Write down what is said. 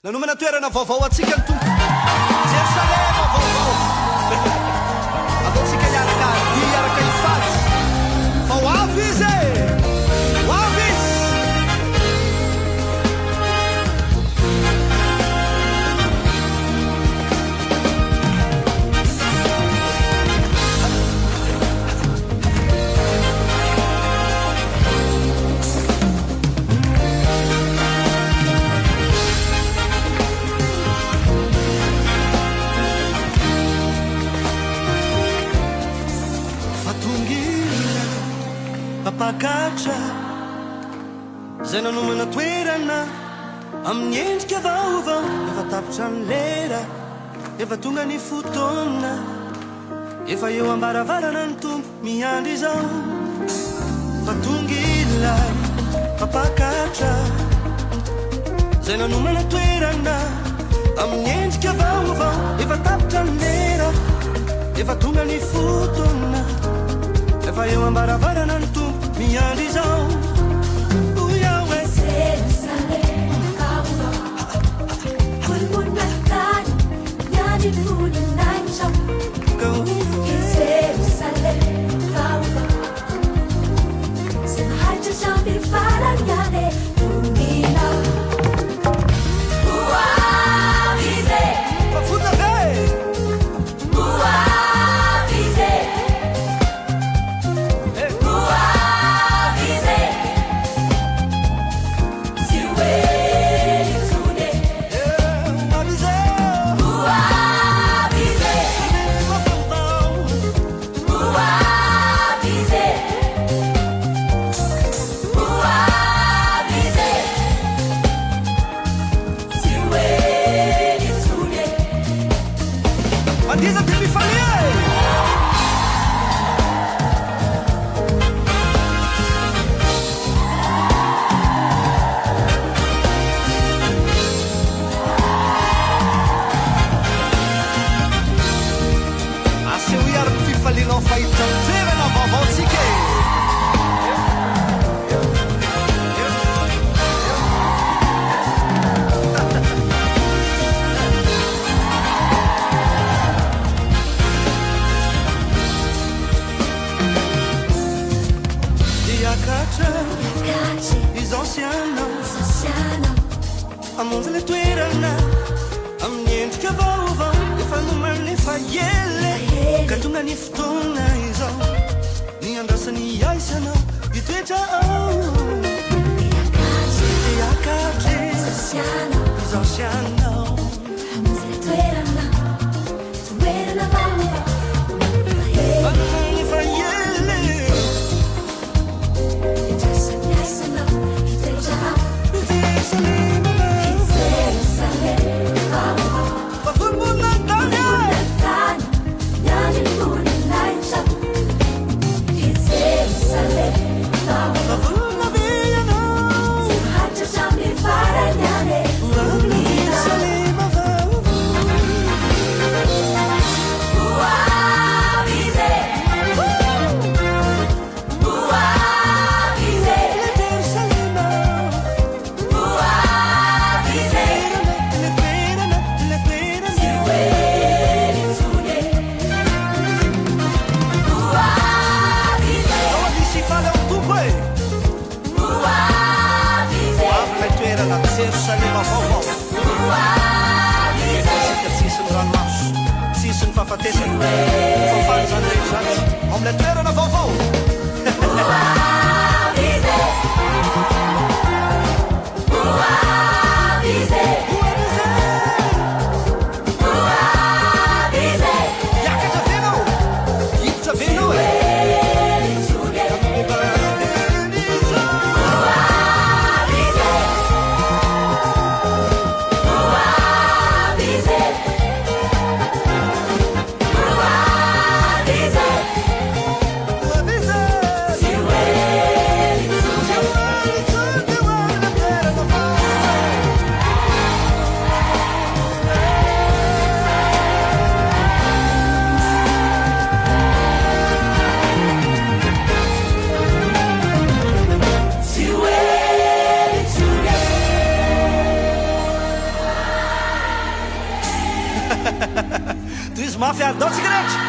nanomena toerana vaovao atsika ny tompo jerosalema vaovao ataotsika iaraka iaraka ifaty fa ho avy izy ho avy izy papakatra zay nanomana toerana amin'ny endrika vaovao efa tapitra ny lera efa tonga ny fotoana efa eo ambaravarana ny tompo miandry izao fa tonga ilay papakatra zay nanomana toerana amin'ny endrika vaovao efa tapitra ny lera efa tonga ny fotoana efa eo ambaravarana ny tompo miandry izao Yahweh Jerusalem vaovao volomona tany miandry voninahitra Jerusalem vaovao zay maharitra hatramin'ny farany any tonina ho avy izy fafota ve ho avy izy amonjy le toerana amin'ny endrika vaovao efa nomany efa ela ka tonga ny fotoana izao ny andrasany aisanao itoetra iakatry izao sianao amonjy le toerana vaovao efa nomany efa ela andrasany aisanao itoetra Jerusalema vaovao sika tsisy ny ranomaso tsisy ny fahafatesany fafany zany rehetra zany amin'ilay toerana vaovao iakatra venao hiditra venao What is it? Dao sigarety